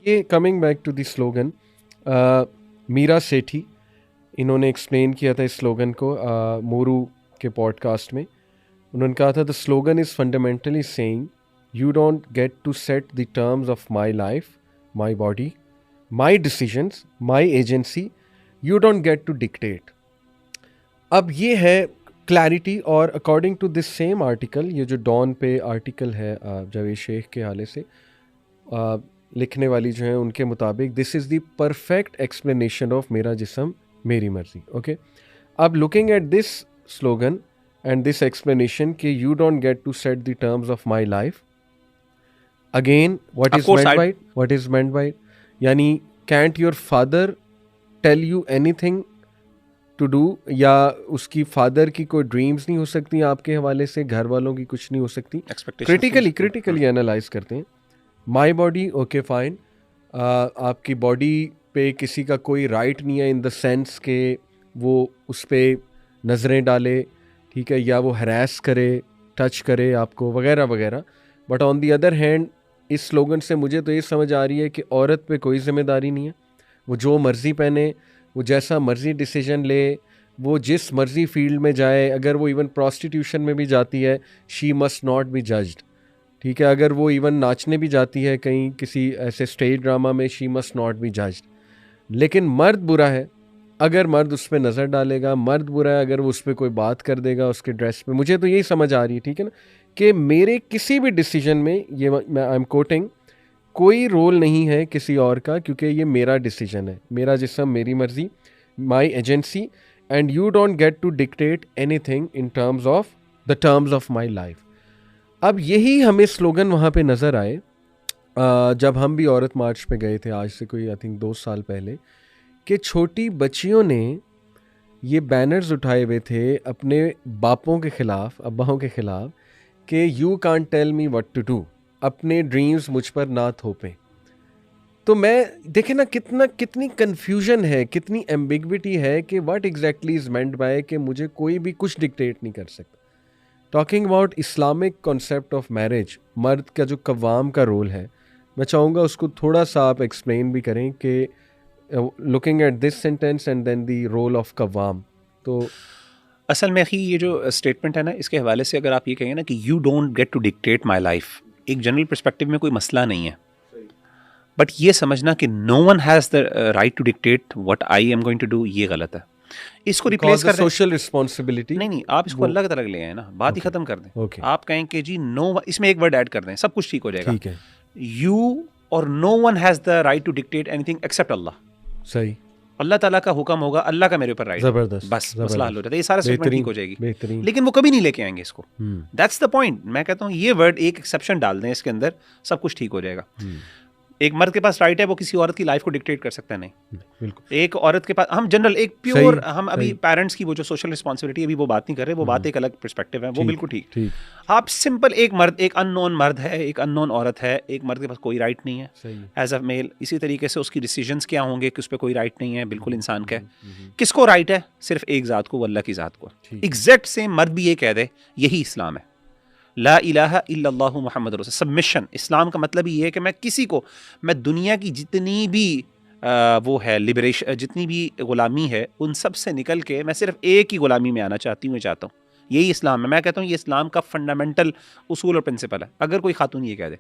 ये coming back to the slogan, Meera Sethi इन्होंने explain किया था इस स्लोगन को मोरू के पॉडकास्ट में। उन्होंने कहा था the slogan is fundamentally saying you don't get to set the terms of my life, my body, my decisions, my agency, you don't get to dictate. अब ये है क्लैरिटी, और according to this same article, ये जो don पे article है जावेद शेख के हवाले से लिखने वाली जो है, उनके मुताबिक this is the perfect explanation of मेरा जिस्म मेरी मर्जी। ओके, अब looking at this slogan and this explanation कि you don't get to set the terms of my life, again what is meant by यानी can't your father tell you anything to do, या उसकी father की कोई dreams नहीं हो सकती आपके हवाले से, घर वालों की कुछ नहीं हो सकती। क्रिटिकली एनालाइज करते हैं। माई बॉडी, ओके फाइन, आपकी बॉडी पे किसी का कोई राइट नहीं है इन द सेंस के वो उस पर नज़रें डाले, ठीक है, या वो हरास करे, टच करे आपको वगैरह वगैरह। But on the other hand इस स्लोगन से मुझे तो ये समझ आ रही है कि औरत पे कोई जिम्मेदारी नहीं है, वो जो मर्ज़ी पहने, वो जैसा मर्ज़ी डिसीजन ले, वो जिस मर्ज़ी फील्ड में जाए, अगर वो इवन प्रॉस्टिट्यूशन में भी जाती है she must not be judged, ठीक है, अगर वो इवन नाचने भी जाती है कहीं किसी ऐसे स्टेज ड्रामा में she must not be judged. लेकिन मर्द बुरा है अगर मर्द उस पर नज़र डालेगा, मर्द बुरा है अगर वो उस पर कोई बात कर देगा उसके ड्रेस पे। मुझे तो यही समझ आ रही है, ठीक है ना, कि मेरे किसी भी डिसीजन में, ये मैं आई एम कोटिंग, कोई रोल नहीं है किसी और का, क्योंकि ये मेरा डिसीजन है, मेरा जिस्म मेरी मर्जी, my agency, and you don't get to dictate anything in terms of the terms of my life. अब यही हमें स्लोगन वहाँ पे नज़र आए जब हम भी औरत मार्च पे गए थे, आज से कोई आई थिंक 2 साल पहले, कि छोटी बच्चियों ने ये बैनर्स उठाए हुए थे अपने बापों के ख़िलाफ़, अब्बाओं के ख़िलाफ़, कि you can't tell me what to do, अपने ड्रीम्स मुझ पर ना थोपें। तो मैं देखे ना कितनी कन्फ्यूजन है, कितनी एम्बिग्विटी है कि what exactly is meant by कि मुझे कोई भी कुछ डिक्टेट नहीं कर सकता। Talking about Islamic concept of marriage, मर्द का जो कव्वाम का रोल है, मैं चाहूँगा उसको थोड़ा सा आप एक्सप्लेन भी करें कि looking at this sentence and then the role of कव्वाम। तो असल में ही ये जो स्टेटमेंट है ना, इसके हवाले से अगर आप ये कहेंगे ना कि you don't get to dictate my life, एक जनरल पर्सपेक्टिव में कोई मसला नहीं है, बट ये समझना कि no one has the right to dictate what I am going to do, ये गलत है। इसको रिप्लेस कर दें सोशल रिस्पॉन्सिबिलिटी, नहीं, आप इसको अल्लाह की तरह ले आए ना, बात ही खत्म कर दें। Okay. आप कहें कि जी नो, इसमें एक वर्ड ऐड कर दें, सब कुछ ठीक हो जाएगा। ठीक है, यू और no one has the right to dictate anything except Allah. सही, अल्लाह ताला का हुक्म होगा, अल्लाह का मेरे ऊपर राइट, जबरदस्त, बस मसला हल हो जाता है, ये सारा स्टेटमेंट ठीक हो जाएगी। बेहतरीन। लेकिन वो कभी नहीं लेके आएंगे इसको, दैट्स द पॉइंट। मैं कहता हूँ ये वर्ड एक एक्सेप्शन डाल दें इसके अंदर, सब कुछ ठीक हो जाएगा। एक मर्द के पास राइट है, वो किसी औरत की लाइफ को डिक्टेट कर सकता है नहीं। बिल्कुल। एक औरत के पास, हम जनरल एक प्योर, हम अभी पेरेंट्स की वो जो सोशल रिस्पॉन्सिबिलिटी अभी वो बात नहीं कर रहे, वो बात एक अलग पर्सपेक्टिव है, वो बिल्कुल ठीक। आप सिंपल एक मर्द, एक अननोन मर्द है, एक अननोन औरत है, एक मर्द के पास कोई राइट नहीं है एज अ मेल। इसी तरीके से उसकी डिसीजंस क्या होंगे कि उस पर कोई राइट नहीं है, बिल्कुल इंसान का है। किसको राइट है? सिर्फ एक ज़ात को, अल्लाह की ज़ात को। एग्जैक्ट सेम मर्द भी ये कह दे यही इस्लाम है, ला इलाहा इल्लल्लाहु मुहम्मद रसूल। सबमिशन, इस्लाम का मतलब ही है कि मैं किसी को, मैं दुनिया की जितनी भी वो है लिबरेशन, जितनी भी गुलामी है, उन सब से निकल के मैं सिर्फ एक ही गुलामी में आना चाहती हूँ, चाहता हूँ। यही इस्लाम है। मैं कहता हूँ ये इस्लाम का फंडामेंटल उसूल और प्रिंसिपल है, अगर कोई खातून ये कह दे।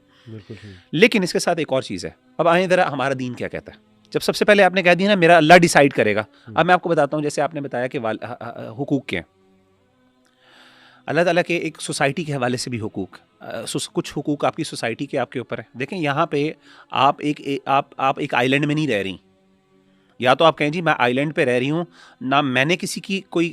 लेकिन इसके साथ एक और चीज़ है। अब आए ज़रा हमारा दीन क्या कहता है। जब सबसे पहले आपने कह दिया ना मेरा अल्लाह डिसाइड करेगा, अब मैं आपको बताता हूँ, जैसे आपने बताया कि हुकूक के हैं, अल्लाह ताला के एक सोसाइटी के हवाले से भी हुकूक, कुछ हुकूक आपकी सोसाइटी के आपके ऊपर है। देखें यहाँ पे आप एक आइलैंड में नहीं रह रही, या तो आप कहें जी मैं आइलैंड पे रह रही हूँ, ना मैंने किसी की कोई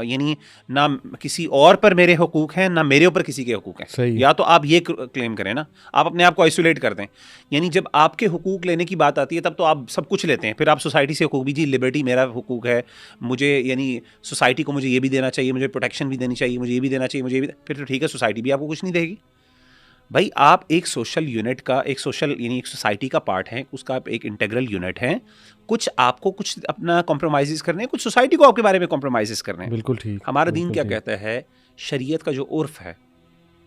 यानी ना किसी और पर मेरे हुकूक हैं, ना मेरे ऊपर किसी के हुकूक हैं, या तो आप ये क्लेम करें ना, आप अपने आप को आइसोलेट कर दें। यानी जब आपके हुकूक लेने की बात आती है तब तो आप सब कुछ लेते हैं, फिर आप सोसाइटी से हुकूक भी, जी लिबर्टी मेरा हुकूक है, मुझे यानी सोसाइटी को मुझे ये भी देना चाहिए, मुझे प्रोटेक्शन भी देनी चाहिए, मुझे ये भी देना चाहिए, मुझे ये भी, फिर तो ठीक है सोसाइटी भी आपको कुछ नहीं देगी। भाई आप एक सोशल यूनिट का, एक सोशल यानी एक सोसाइटी का पार्ट हैं, उसका आप एक इंटीग्रल यूनिट हैं। कुछ आपको कुछ अपना कॉम्प्रोमाइज़ करने हैं, कुछ सोसाइटी को आपके बारे में कॉम्प्रोमाइज़ करने हैं। बिल्कुल ठीक। हमारा दीन क्या कहता है? शरीयत का जो उर्फ है,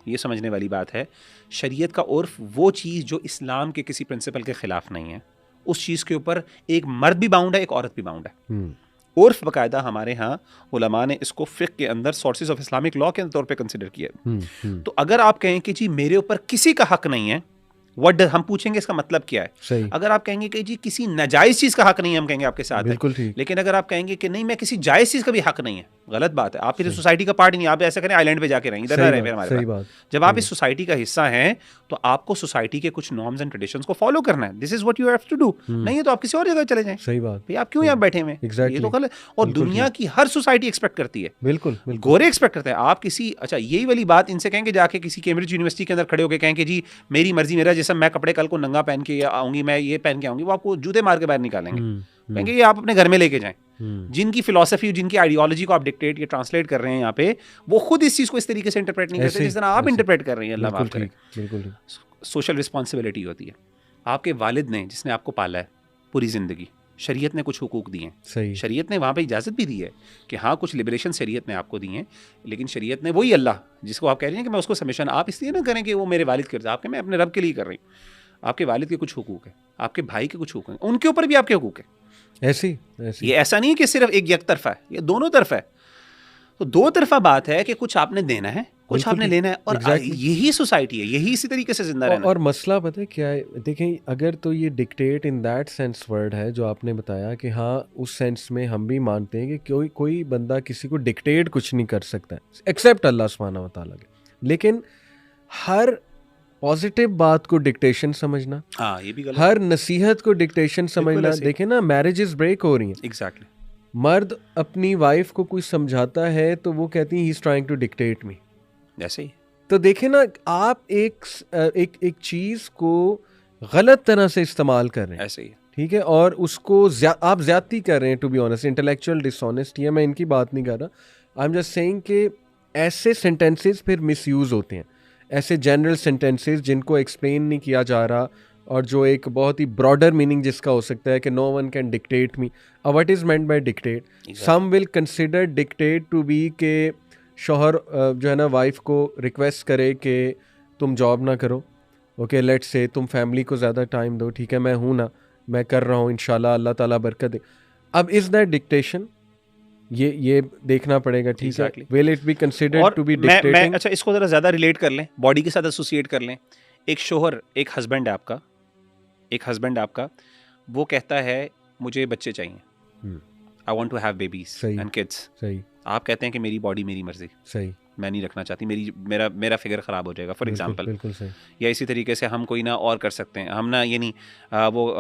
ये समझने वाली बात है, शरीयत का उर्फ वो चीज़ जो इस्लाम के किसी प्रिंसिपल के ख़िलाफ़ नहीं है, उस चीज़ के ऊपर एक मर्द भी बाउंड है, एक औरत भी बाउंड है। उर्फ बाकायदा हमारे यहाँ उलमा ने इसको फिक़्ह के अंदर सोर्सेज ऑफ इस्लामिक लॉ के तौर पे कंसिडर किया। तो अगर आप कहें कि जी मेरे ऊपर किसी का हक नहीं है, हम पूछेंगे इसका मतलब क्या है। सही। अगर आप कहेंगे कि जी किसी नाजायज चीज का हक नहीं है, हम कहेंगे आपके साथ है। लेकिन अगर आप कहेंगे कि नहीं मैं किसी जायज चीज का भी हक नहीं है, गलत बात है। आप किसी सोसाइटी का पार्ट नहीं, आप ऐसा करें आइलैंड पे जाके रहें, इधर ना रहें फिर हमारे पास। जब आप इस सोसाइटी का हिस्सा हैं तो आपको सोसाइटी के कुछ नॉर्म्स एंड ट्रेडिशंस को फॉलो करना है। This is what you have to do. नहीं है तो आप किसी और जगह चले जाएं। सही बात। भाई आप क्यों यहाँ बैठे हुए हैं, ये तो गलत। और दुनिया की हर सोसाइटी एक्सपेक्ट करती है, बिल्कुल गोरे एक्सपेक्ट करते हैं। आप किसी अच्छा यही वाली बात इनसे कहेंगे जाके किसी कैम्ब्रिज यूनिवर्सिटी के अंदर खड़े होकर कहेंगे जी मेरी मर्जी मेरा जैसा मैं कपड़े कल को नंगा पहन के आऊंगी, मैं ये पहन के आऊंगी, वो आपको जूते मार के बाहर निकालेंगे। कहेंगे ये आप अपने घर में लेके जाएं। जिनकी फिलॉसफी जिनकी आइडियोलॉजी को आप डिक्टेट या ट्रांसलेट कर रहे हैं यहाँ पे, वो खुद इस चीज को इस तरीके से इंटरप्रेट नहीं करते जिस तरह आप इंटरप्रेट कर रही हैं। अल्लाह माफ करे। बिल्कुल सोशल रिस्पॉन्सिबिलिटी होती है। आपके वालिद ने जिसने आपको पाला है पूरी जिंदगी, शरीयत ने कुछ हुकूक दिए हैं। शरीयत ने वहाँ पे इजाज़त भी दी है कि हाँ कुछ लिबरेशन शरीयत ने आपको दी हैं, लेकिन शरीयत ने वही अल्लाह जिसको आप कह रही हैं कि मैं उसको सबमिशन, आप इसलिए ना करें कि वो मेरे वालिद के, आपके मैं अपने रब के लिए कर रही हूँ। आपके वालिद के कुछ हुकूक है, आपके भाई के कुछ हुकूक हैं, उनके ऊपर भी आपके हुकूक है। ऐसी ये ऐसा नहीं है कि सिर्फ एक तरफा है, ये दोनों तरफा है। तो दो तरफा बात है कि कुछ आपने देना है, कुछ आपने लेना है, और यही सोसाइटी है, यही इसी तरीके से जिंदा रहना। और मसला पता है क्या है, देखें अगर तो ये dictate in that sense word है जो आपने बताया कि हाँ उस सेंस में हम भी मानते हैं कि कोई बंदा किसी को डिक्टेट कुछ नहीं कर सकता है एक्सेप्ट अल्लाह सुब्हानहू व तआला के। लेकिन हर पॉजिटिव बात को डिक्टेशन समझना, ये भी गलत। हर नसीहत को डिक्टेशन समझना। देखें ना मैरिजेस ब्रेक हो रही हैं। एग्जैक्टली। मर्द अपनी वाइफ को कुछ समझाता है तो वो कहती है he is trying to dictate me, ऐसे ही। तो देखें ना आप एक चीज को गलत तरह से इस्तेमाल कर रहे हैं, ऐसे ही, ठीक है, और उसको आप ज्यादती कर रहे हैं। To be honest intellectual dishonesty है, मैं इनकी बात नहीं कर रहा। आई एम जस्ट सेइंग कि ऐसे सेंटेंसेस फिर मिसयूज होते हैं, ऐसे जनरल सेंटेंसेस जिनको एक्सप्लेन नहीं किया जा रहा और जो एक बहुत ही ब्रॉडर मीनिंग जिसका हो सकता है कि no one can dictate me. What is meant by dictate? Some will consider dictate to be के शौहर जो है ना वाइफ को रिक्वेस्ट करे कि तुम जॉब ना करो, ओके लेट्स से तुम फैमिली को ज़्यादा टाइम दो, ठीक है मैं हूँ ना, मैं कर रहा हूँ, इंशाल्लाह अल्लाह ताला बरकत दे। अब इज़ दैट डिक्टेशन? ये देखना पड़ेगा, ठीक है। Will it be considered to be dictating? अच्छा इसको ज़रा ज़्यादा रिलेट कर लें, बॉडी के साथ एसोसिएट कर लें। एक शौहर, एक हस्बैंड है आपका, वो कहता है मुझे बच्चे चाहिए, I want to have babies and kids. सही। आप कहते हैं कि मेरी बॉडी मेरी मर्जी, सही, मैं नहीं रखना चाहती, मेरा फिगर ख़राब हो जाएगा फॉर एग्जांपल। बिल्कुल सही। या इसी तरीके से हम कोई ना और कर सकते हैं, हम ना ये नहीं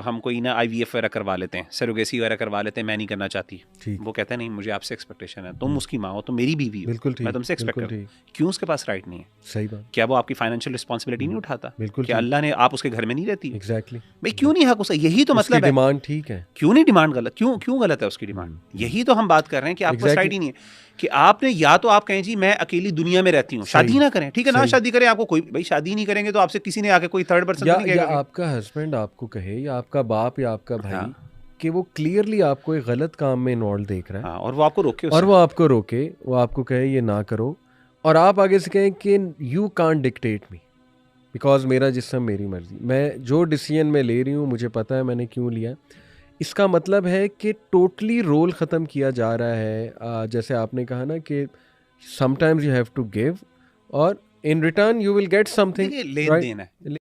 हम कोई ना IVF वगैरह करवा लेते हैं, सरोगेसी वगैरह करवा लेते हैं, मैं नहीं करना चाहती। वो कहते हैं नहीं मुझे आपसे एक्सपेक्टेशन है, तुम उसकी माँ हो, तुम मेरी बीवी हो, मैं तुमसे एक्सपेक्ट कर रहा हूँ। क्यों उसके पास राइट नहीं है? सही बात। क्या वो आपकी फाइनेंशियल रिस्पॉन्सिबिलिटी नहीं उठाता? बिल्कुल। क्या अल्लाह ने आप उसके घर में नहीं रहती? एग्जैक्टली। भाई क्यों नहीं हक उसे? यही तो मतलब है। डिमांड ठीक है, क्यों नहीं डिमांड गलत? क्यों गलत है उसकी डिमांड? यही तो हम बात कर रहे हैं कि आपको राइट ही नहीं है कि आपने, या तो आप कहें जी मैं अकेली दुनिया में रहती हूँ, शादी ना करें, ठीक है ना, शादी करें, आपको कोई भाई शादी नहीं करेंगे तो आपसे किसी ने आके कोई थर्ड पर्सन नहीं कहेगा। या आपका हस्बैंड आपको कहे या आपका बाप या आपका भाई कि वो क्लियरली आपको एक गलत काम में इन्वॉल्व देख रहा है, और वो आपको रोके, वो आपको कहे ये ना करो, और आप आगे से कहें कि you can't dictate me because मेरा जिस्म मेरी मर्जी, मैं जो डिसीजन मैं ले रही हूँ मुझे पता है मैंने क्यों लिया। इसका मतलब है कि टोटली रोल ख़त्म किया जा रहा है। जैसे आपने कहा ना कि sometimes you have to give और in return you will get something, लेन देन है।